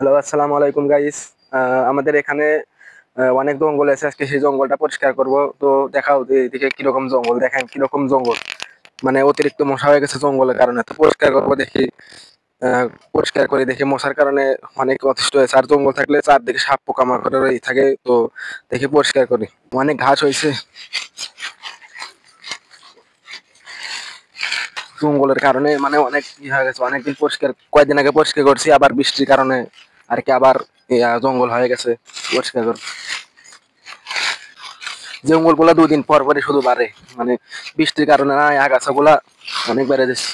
Hello, আসসালামু আলাইকুম guys. আমাদের এখানে অনেক জঙ্গল আছে, আজকে সেই জঙ্গলটা পরিষ্কার করব। তো দেখাও যে এদিকে কিরকম জঙ্গল, দেখেন কিরকম জঙ্গল, মানে অতিরিক্ত মশা হয়ে গেছে জঙ্গলের কারণে। তো পরিষ্কার করবো দেখি। আহ, পরিষ্কার করে দেখি মশার কারণে অনেক অতিষ্ঠ হয়েছে, আর জঙ্গল থাকলে চারদিকে সাপ পোকামাকড়ের থাকে। তো দেখি পরিষ্কার করি। অনেক ঘাস হয়েছে জঙ্গলের কারণে, মানে অনেক হয়ে গেছে। অনেকদিন পরিষ্কার, কয়েকদিন আগে পরিষ্কার করছি, আবার বৃষ্টির কারণে আর কি আবার জঙ্গল হয়ে গেছে। পরিষ্কার কর, জঙ্গল গুলা 2 দিন পর পরই শুধু বাড়ে, মানে বৃষ্টির কারণে না, আগাছা গুলা অনেক বেড়ে যাচ্ছে।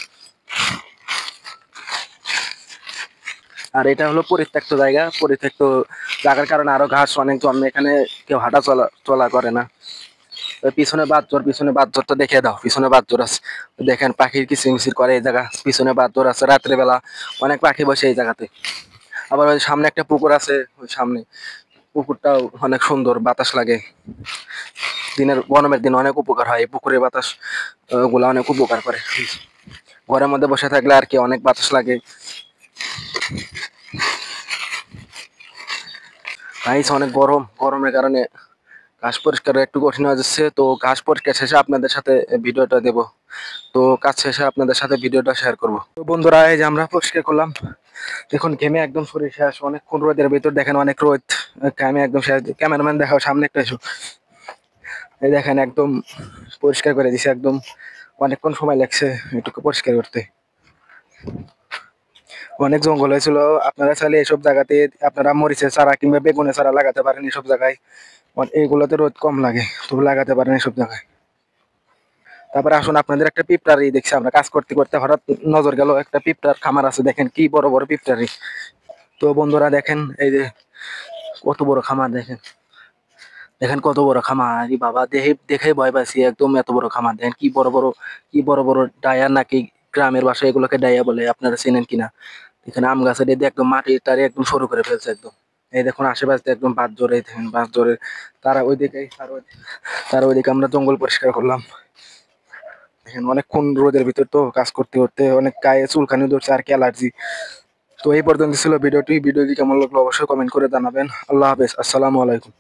আর এটা হলো পরিত্যক্ত জায়গা, পরিত্যক্ত জায়গার কারণে আরো ঘাস অনেক জন্মে এখানে। কেউ হাঁটা চলা চলা করে না। ওই পিছনে বাদজোর তো দেখে দাও, পিছনে বাদজোর আছে। দেখেন পাখির কিচিরমিচির করে এই জায়গা, পিছনে বাদজোর আছে। রাত্রে বেলা অনেক পাখি বসে এই জায়গাতে। আবার ওই সামনে একটা পুকুর আছে, ওই সামনে পুকুরটাও অনেক সুন্দর, বাতাস লাগে। গরমের দিন অনেক উপকার হয় এই পুকুরের বাতাস। গুলা অনেক উপকার করে। ঘরের মধ্যে বসে থাকলে আর কি অনেক বাতাস লাগে। গাইস অনেক গরম, গরমের কারণে ঘাস পরিষ্কার একটু কঠিন হয়ে যাচ্ছে। তো ঘাস পরিষ্কার শেষে আপনাদের সাথে ভিডিওটা দেব। তো কাজ শেষে আপনাদের সাথে ভিডিওটা শেয়ার করব। তো বন্ধুরা, এই যে আমরা পরিষ্কার করলাম, দেখুন ঘেমে একদম শরীর শেষ। অনেকক্ষণ রোদের ভিতর, দেখেন অনেক রোদ, ঘেমে একদম শেষ। ক্যামেরাম্যান দেখাও, সামনে একটা এসো। এই দেখেন একদম পরিষ্কার করে দিছে একদম। অনেকক্ষণ সময় লাগছে এটুকু পরিষ্কার করতে। অনেক জঙ্গল হয়েছিল। আপনারা চাইলে এসব জায়গাতে আপনারা মরিচের চারা কিংবা বেগুনের চারা লাগাতে পারেন এসব জায়গায়। এগুলোতে রোদ কম লাগে, তো লাগাতে পারেন এসব জায়গায়। তারপরে আসুন, আপনাদের একটা পিঁপড়ারি দেখছি আমরা কাজ করতে করতে, হঠাৎ নজর গেল একটা পিঁপড়ার খামার আছে। দেখেন কি বড় বড় পিঁপড়ারি। তো বন্ধুরা দেখেন, এই যে কত বড় খামার, দেখেন দেখেন কত বড় খামার। আরে বাবা, দেখে দেখে ভয় পাইছি একদম। এত বড় খামার দেখেন, কি বড় বড়, কি বড় বড় ডায়া, নাকি গ্রামের ভাষায় এগুলোকে ডায়া বলে, আপনারা চেনেন কিনা। এখানে আম গাছের দিয়ে একদম মাটির তারে একদম সরু করে ফেলছে একদম। এই দেখুন আশেপাশে একদম বাদ জোরে, দেখেন বাদ জোরে। তারা ওইদিকে, তারা ওইদিকে, আমরা জঙ্গল পরিষ্কার করলাম। দেখেন অনেকক্ষণ রোদের ভিতর তো কাজ করতে করতে অনেক গায়ে চুলকানি ধরছে আর কি, অ্যালার্জি। তো এই পর্যন্ত ছিল ভিডিওটি। ভিডিওটি কেমন লাগলো অবশ্যই কমেন্ট করে জানাবেন। আল্লাহ হাফেজ, আসসালামু আলাইকুম।